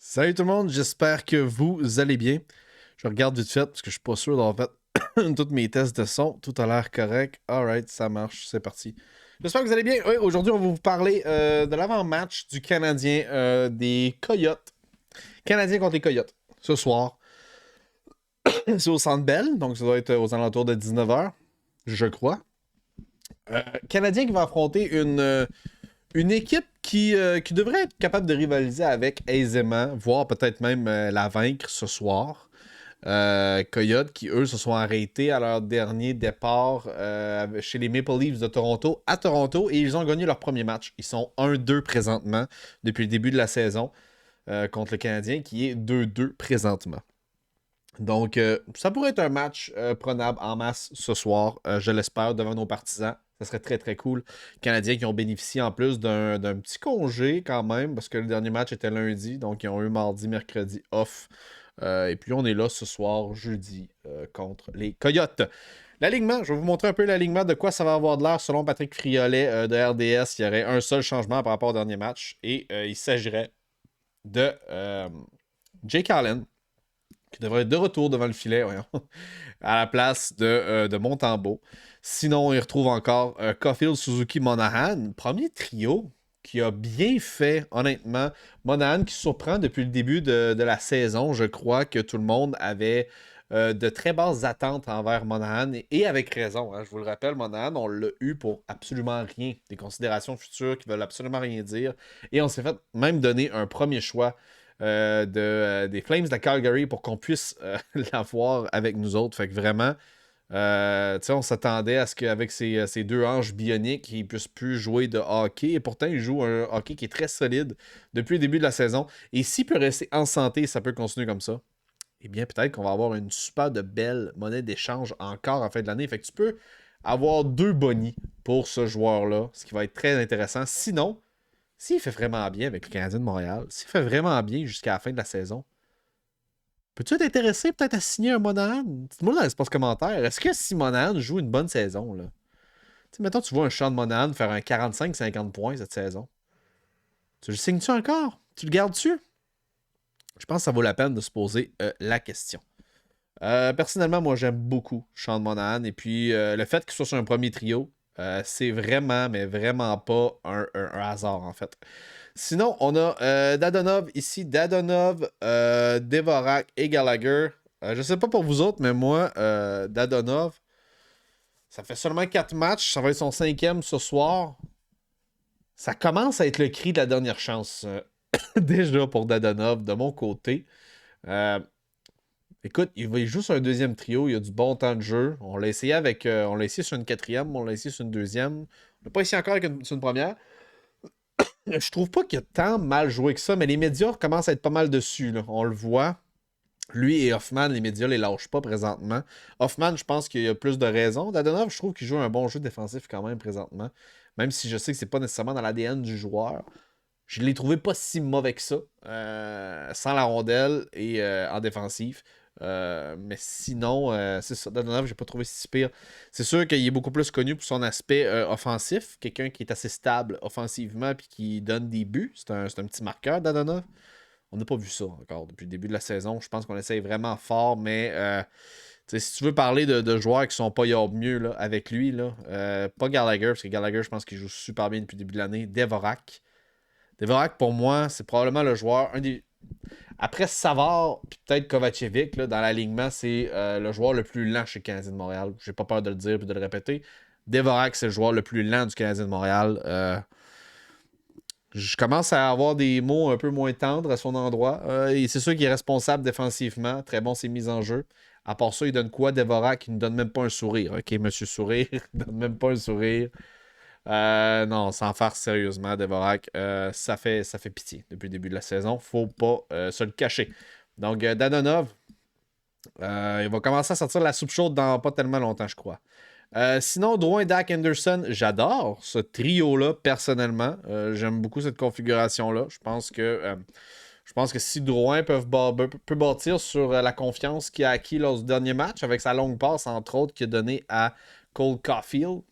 Salut tout le monde, j'espère que vous allez bien. Je regarde vite fait parce que je suis pas sûr d'avoir fait tous mes tests de son. Tout a l'air correct. Alright, ça marche, c'est parti. J'espère que vous allez bien. Oui, aujourd'hui, on va vous parler de l'avant-match du Canadien des Coyotes. Canadien contre les Coyotes. Ce soir. C'est au Centre Bell, donc ça doit être aux alentours de 19h, je crois. Canadien qui va affronter une équipe qui devrait être capable de rivaliser avec aisément, voire peut-être même la vaincre ce soir. Coyotes qui, eux, se sont arrêtés à leur dernier départ chez les Maple Leafs de Toronto à Toronto et ils ont gagné leur premier match. Ils sont 1-2 présentement depuis le début de la saison contre le Canadien qui est 2-2 présentement. Donc, ça pourrait être un match prenable en masse ce soir, je l'espère, devant nos partisans. Ça serait très très cool. Les Canadiens qui ont bénéficié en plus d'un petit congé quand même, parce que le dernier match était lundi, donc ils ont eu mardi, mercredi off. Et puis on est là ce soir, jeudi, contre les Coyotes. L'alignement, je vais vous montrer un peu l'alignement de quoi ça va avoir de l'air selon Patrick Friolet de RDS. Il y aurait un seul changement par rapport au dernier match et il s'agirait de Jake Allen qui devrait être de retour devant le filet, voyons, à la place de Montembeault. Sinon, on y retrouve encore Caulfield, Suzuki, Monahan. Premier trio qui a bien fait, honnêtement. Monahan qui surprend depuis le début de la saison. Je crois que tout le monde avait de très basses attentes envers Monahan et avec raison. Hein. Je vous le rappelle, Monahan, on l'a eu pour absolument rien. Des considérations futures qui veulent absolument rien dire. Et on s'est fait même donner un premier choix des Flames de Calgary pour qu'on puisse l'avoir avec nous autres. Fait que vraiment, on s'attendait à ce qu'avec ses deux hanches bioniques, il ne puisse plus jouer de hockey. Et pourtant, il joue un hockey qui est très solide depuis le début de la saison. Et s'il peut rester en santé, ça peut continuer comme ça. Eh bien, peut-être qu'on va avoir une super de belle monnaie d'échange encore en fin de l'année. Fait que tu peux avoir deux bonnies pour ce joueur-là, ce qui va être très intéressant. Sinon, s'il fait vraiment bien avec le Canadien de Montréal, s'il fait vraiment bien jusqu'à la fin de la saison, peux-tu t'intéresser peut-être à signer un Monahan? Dis-moi dans l'espace commentaire, est-ce que si Monahan joue une bonne saison, là, tu sais, mettons tu vois un Sean Monahan faire un 45-50 points cette saison, tu le signes-tu encore? Tu le gardes-tu? Je pense que ça vaut la peine de se poser la question. Personnellement, moi, j'aime beaucoup Sean Monahan. Et puis, le fait qu'il soit sur un premier trio, c'est vraiment, mais vraiment pas un hasard, en fait. Sinon, on a Dadonov ici. Dadonov, Devorak et Gallagher. Je sais pas pour vous autres, mais moi, Dadonov, ça fait seulement 4 matchs. Ça va être son 5e ce soir. Ça commence à être le cri de la dernière chance. Déjà pour Dadonov, de mon côté. Euh, Écoute, il joue sur un deuxième trio, il a du bon temps de jeu. On l'a essayé on l'a essayé sur une quatrième, on l'a essayé sur une deuxième. On l'a pas essayé encore sur une première. Je trouve pas qu'il a tant mal joué que ça, mais les médias commencent à être pas mal dessus. Là. On le voit. Lui et Hoffman, les médias les lâchent pas présentement. Hoffman, je pense qu'il y a plus de raisons. Dadonov, je trouve qu'il joue un bon jeu défensif quand même présentement. Même si je sais que c'est pas nécessairement dans l'ADN du joueur. Je l'ai trouvé pas si mauvais que ça, sans la rondelle et en défensif. Mais sinon, c'est ça. Dadonov, j'ai pas trouvé si pire. C'est sûr qu'il est beaucoup plus connu pour son aspect offensif. Quelqu'un qui est assez stable offensivement et qui donne des buts. C'est un petit marqueur, Dadonov. On n'a pas vu ça encore depuis le début de la saison. Je pense qu'on essaye vraiment fort, mais si tu veux parler de joueurs qui sont pas mieux là, avec lui, là, pas Gallagher, parce que Gallagher, je pense qu'il joue super bien depuis le début de l'année. Devorak. Devorak, pour moi, c'est probablement le joueur, un des. Après Savard, puis peut-être Kovacevic, là, dans l'alignement, c'est le joueur le plus lent chez le Canadien de Montréal. J'ai pas peur de le dire et de le répéter. Devorak, c'est le joueur le plus lent du Canadien de Montréal. Je commence à avoir des mots un peu moins tendres à son endroit. Et c'est sûr qu'il est responsable défensivement. Très bon ses mises en jeu. À part ça, il donne quoi, Devorak? Il ne donne même pas un sourire. OK, monsieur sourire, il ne donne même pas un sourire. Non, sans faire sérieusement, Devorak, ça fait pitié depuis le début de la saison. Faut pas se le cacher. Donc, Dadonov, il va commencer à sortir de la soupe chaude dans pas tellement longtemps, je crois. Sinon, Drouin, Dak, Anderson, j'adore ce trio-là, personnellement. J'aime beaucoup cette configuration-là. Je pense que si Drouin peut bâtir sur la confiance qu'il a acquis lors du dernier match, avec sa longue passe, entre autres, qu'il a donnée à Cole Caulfield,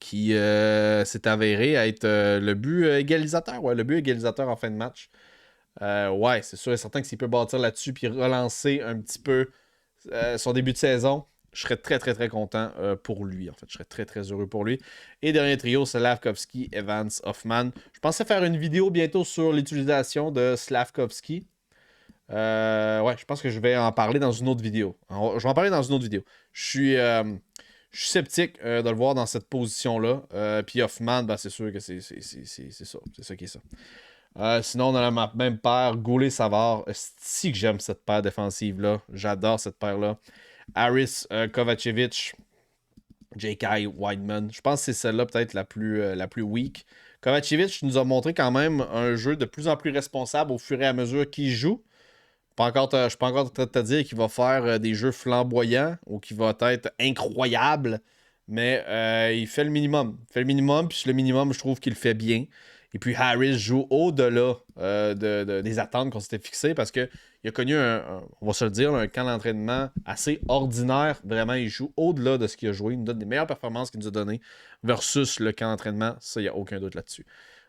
qui s'est avéré être le but égalisateur. Ouais, le but égalisateur en fin de match. Ouais, c'est sûr et certain que s'il peut bâtir là-dessus puis relancer un petit peu son début de saison, je serais très, très, très content pour lui. En fait, je serais très, très heureux pour lui. Et dernier trio, Slavkovski, Evans, Hoffman. Je pensais faire une vidéo bientôt sur l'utilisation de Slavkovski. Ouais, je pense que je vais en parler dans une autre vidéo. Je vais en parler dans une autre vidéo. Je suis sceptique de le voir dans cette position-là. Puis Hoffman, ben, c'est sûr que c'est ça. C'est ça qui est ça. Sinon, on a la même paire, Goulet-Savard. Si que j'aime cette paire défensive-là. J'adore cette paire-là. Harris, Kovacevic, J.K. Wideman. Je pense que c'est celle-là peut-être la plus weak. Kovacevic nous a montré quand même un jeu de plus en plus responsable au fur et à mesure qu'il joue. Je ne suis pas encore en train de te dire qu'il va faire des jeux flamboyants ou qu'il va être incroyable, mais il fait le minimum. Il fait le minimum, puis le minimum, je trouve qu'il le fait bien. Et puis Harris joue au-delà des attentes qu'on s'était fixées parce qu'il a connu on va se le dire, un camp d'entraînement assez ordinaire. Vraiment, il joue au-delà de ce qu'il a joué. Il nous donne des meilleures performances qu'il nous a données versus le camp d'entraînement. Ça, il n'y a aucun doute là-dessus.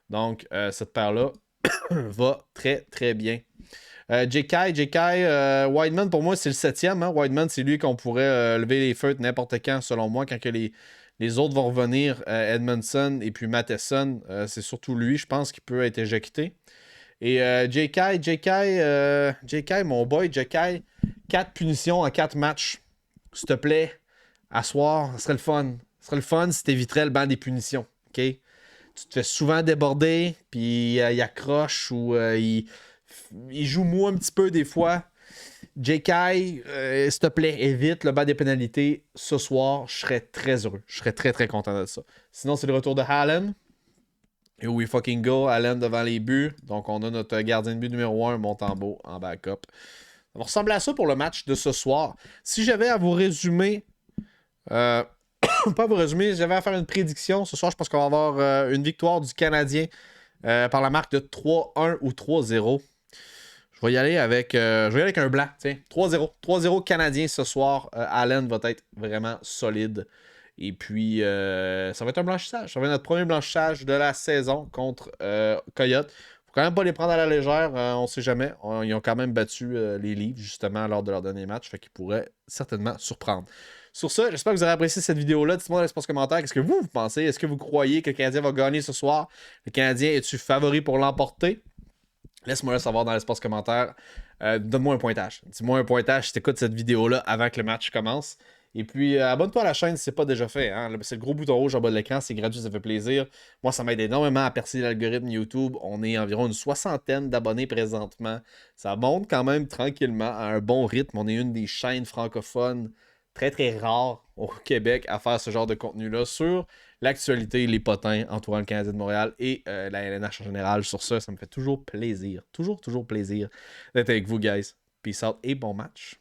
Donc, cette paire-là va très, très bien. J.K. Wideman, pour moi, c'est le 7e. Hein? Wideman, c'est lui qu'on pourrait lever les feutres n'importe quand, selon moi, quand que les autres vont revenir. Edmondson et puis Matheson, c'est surtout lui, je pense, qui peut être éjecté. Et J.K., mon boy, J.K., 4 punitions en 4 matchs. S'il te plaît, à soir, ce serait le fun. Ce serait le fun si t'éviterais le banc des punitions. OK? Tu te fais souvent déborder, puis il accroche ou il joue mou un petit peu des fois. J.K., s'il te plaît, évite le bas des pénalités. Ce soir, je serais très heureux. Je serais très, très content de ça. Sinon, c'est le retour de Allen. Et we fucking go. Allen devant les buts. Donc, on a notre gardien de but numéro 1, Montembeault, en backup. Ça va ressembler à ça pour le match de ce soir. Si j'avais à vous résumer... pas à vous résumer, j'avais à faire une prédiction. Ce soir, je pense qu'on va avoir une victoire du Canadien par la marque de 3-1 ou 3-0. Je vais y aller avec un blanc. 3-0. 3-0 Canadien ce soir. Allen va être vraiment solide. Et puis, ça va être un blanchissage. Ça va être notre premier blanchissage de la saison contre Coyote. Faut quand même pas les prendre à la légère. On sait jamais. Ils ont quand même battu les Leafs, justement, lors de leur dernier match. Fait qu'ils pourraient certainement surprendre. Sur ça, j'espère que vous aurez apprécié cette vidéo-là. Dites-moi dans l'espace commentaire, qu'est-ce que vous pensez? Est-ce que vous croyez que le Canadien va gagner ce soir? Le Canadien est-tu favori pour l'emporter? Laisse-moi le savoir dans l'espace commentaire. Donne-moi un pointage. Dis-moi un pointage si tu écoutes cette vidéo-là avant que le match commence. Et puis, abonne-toi à la chaîne si ce n'est pas déjà fait. Hein? C'est le gros bouton rouge en bas de l'écran. C'est gratuit, ça fait plaisir. Moi, ça m'aide énormément à percer l'algorithme YouTube. On est environ une 60aine d'abonnés présentement. Ça monte quand même tranquillement à un bon rythme. On est une des chaînes francophones très, très rares au Québec à faire ce genre de contenu-là sur l'actualité, les potins entourant le Canadien de Montréal et la LNH en général. Sur ça, ça me fait toujours plaisir. Toujours plaisir d'être avec vous, guys. Peace out et bon match.